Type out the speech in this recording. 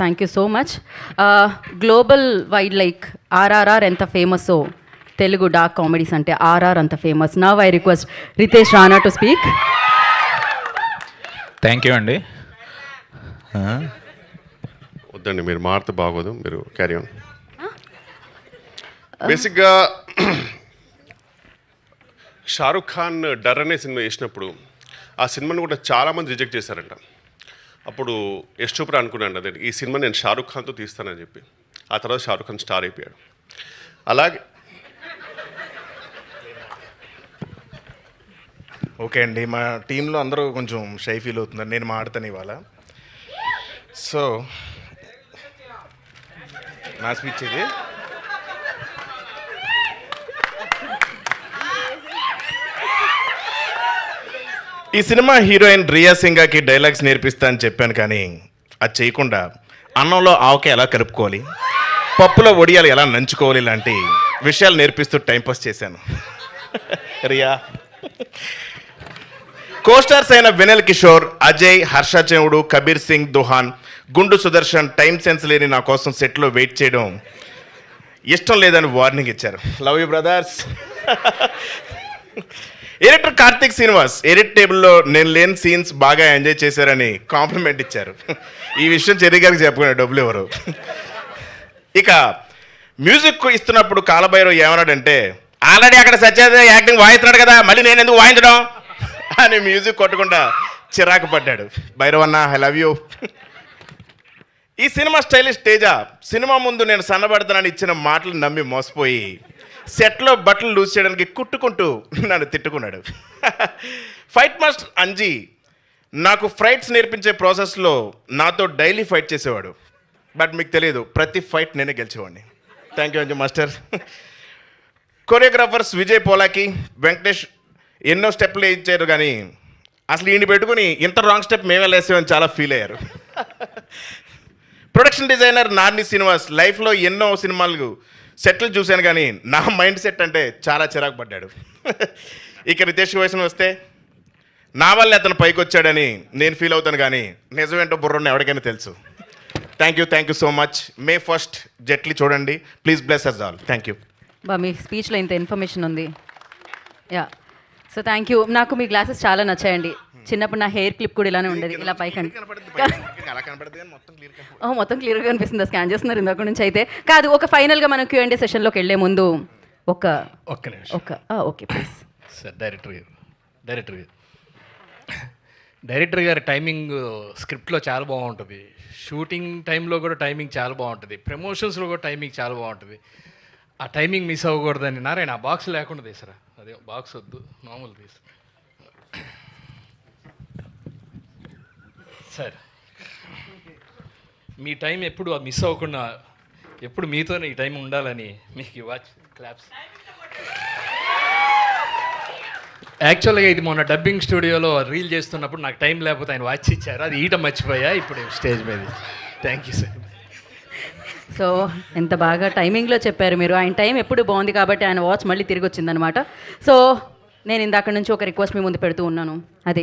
Thank you so much. Global wide like RRR ఎంత ఫేమస్సో Telugu dark comedies అంటే RR అంత famous. Now I request Ritesh Rana to speak. Thank you అండి. వద్దండి, మీరు మారితే బాగోదు, మీరు క్యారీ ఆన్. బేసిక్గా షారుఖ్ ఖాన్ డర్ అనే సినిమా వేసినప్పుడు ఆ సినిమాను కూడా చాలామంది రిజెక్ట్ చేశారంట. అప్పుడు యశ్ చోప్రా అనుకున్నాను అదే ఈ సినిమా నేను షారుఖ్ ఖాన్తో తీస్తానని చెప్పి. ఆ తర్వాత షారుఖ్ ఖాన్ స్టార్ అయిపోయాడు. అలాగే ఓకే అండి, మా టీంలో అందరూ కొంచెం షై ఫీల్ అవుతున్నారు, నేను మాడతాను ఇవాళ. సో నా స్పీచ్ ఇది. ఈ సినిమా హీరోయిన్ రియా సింగాకి డైలాగ్స్ నేర్పిస్తా అని చెప్పాను, కానీ అది చేయకుండా అన్నంలో ఆవకాయ ఎలా కలుపుకోవాలి, పప్పులో వడియాలు ఎలా నంచుకోవాలి ఇలాంటి విషయాలు నేర్పిస్తూ టైంపాస్ చేశాను. రియా కోస్టార్స్ అయిన వినల్ కిషోర్, అజయ్, హర్ష చెవుడు, కబీర్ సింగ్ దుహాన్, గుండు సుదర్శన్ టైం సెన్స్ లేని నా కోసం సెట్లో వెయిట్ చేయడం ఇష్టం లేదని వార్నింగ్ ఇచ్చారు. Love you brothers. Editor Karthik Srinivas edit టేబుల్లో నేను లేని సీన్స్ బాగా ఎంజాయ్ చేశారని కాంప్లిమెంట్ ఇచ్చారు. ఈ విషయం చెర్రీ గారికి చెప్పుకునే డబ్బులు ఎవరు. ఇక మ్యూజిక్ ఇస్తున్నప్పుడు కాలభైరవ్ ఏమన్నాడంటే, ఆల్రెడీ అక్కడ సత్యాదే యాక్టింగ్ వాయిస్తున్నాడు కదా, మళ్ళీ నేను ఎందుకు వాయించడం అని మ్యూజిక్ కొట్టకుండా చిరాకు పడ్డాడు. భైరవ్ అన్న ఐ లవ్ యూ. ఈ సినిమా స్టైలిష్ తేజ సినిమా ముందు నేను సన్నబడతానని ఇచ్చిన మాటలు నమ్మి మోసపోయి సెట్లో బట్టలు లూజ్ చేయడానికి కుట్టుకుంటూ నన్ను తిట్టుకున్నాడు. ఫైట్ మాస్టర్ అంజీ నాకు ఫైట్స్ నేర్పించే ప్రాసెస్లో నాతో డైలీ ఫైట్ చేసేవాడు. బట్ మీకు తెలియదు, ప్రతి ఫైట్ నేనే గెలిచేవాడిని. Thank you Anji master. Choreographers Vijay Polaki, Venkatesh ఎన్నో స్టెప్లు ఇచ్చారు, కానీ అసలు ఈయన పెట్టుకుని ఇంత రాంగ్ స్టెప్ మేమే వేసామని చాలా ఫీల్ అయ్యారు. ప్రొడక్షన్ డిజైనర్ నార్ని శ్రీనివాస్ లైఫ్లో ఎన్నో సినిమాలు సెట్లు చూశాను, కానీ నా మైండ్ సెట్ అంటే చాలా చిరాకు పడ్డాడు. ఇక రితేష్ వయసును వస్తే నా వల్లే అతను పైకి వచ్చాడని నేను ఫీల్ అవుతాను, కానీ నిజమేంటో బుర్రన్న ఎవరికైనా తెలుసు. Thank you so much. May 1st జెట్లీ చూడండి, please bless us all. Thank you. బా మీ స్పీచ్లో ఇంత ఇన్ఫర్మేషన్ ఉంది. Yeah, so thank you. నాకు మీ గ్లాసెస్ చాలా నచ్చాయండి. చిన్నప్పుడు నా హెయిర్ క్లిప్ కూడా ఇలానే ఉండేది, ఇలా పైకండి. మొత్తం క్లియర్గా కనిపిస్తుంది, స్కాన్ చేస్తున్నారు ఇందాక నుంచి. అయితే కాదు, ఒక ఫైనల్గా మనం Q&A సెషన్లోకి వెళ్ళే ముందు ఒక్క నిమిషం ఓకే ప్లీజ్. సార్ డైరెక్టర్ గారి టైమింగ్ స్క్రిప్ట్లో చాలా బాగుంటుంది, షూటింగ్ టైంలో కూడా టైమింగ్ చాలా బాగుంటుంది, ప్రమోషన్స్లో కూడా టైమింగ్ చాలా బాగుంటుంది. ఆ టైమింగ్ మిస్ అవ్వకూడదని నారాయణ ఆ బాక్స్ లేకుండా తీసారా, అదే బాక్స్ వద్దు మామూలు తీసు. సార్ మీ టైం ఎప్పుడు మిస్ అవ్వకుండా ఎప్పుడు మీతోనే ఈ టైం ఉండాలని మీకు ఈ వాచ్ క్లాప్స్. యాక్చువల్గా ఇది మొన్న డబ్బింగ్ స్టూడియోలో రీల్ చేస్తున్నప్పుడు నాకు టైం లేకపోతే ఆయన వాచ్ ఇచ్చారు, అది ఈట మర్చిపోయా ఇప్పుడు స్టేజ్ మీద. Thank you sir. సో ఎంత బాగా టైమింగ్లో చెప్పారు మీరు. ఆయన టైం ఎప్పుడు బాగుంది కాబట్టి ఆయన వాచ్ మళ్ళీ తిరిగి వచ్చిందనమాట. సో నేను ఇందాక నుంచి ఒక రిక్వెస్ట్ మీ ముందు పెడుతూ ఉన్నాను, అదే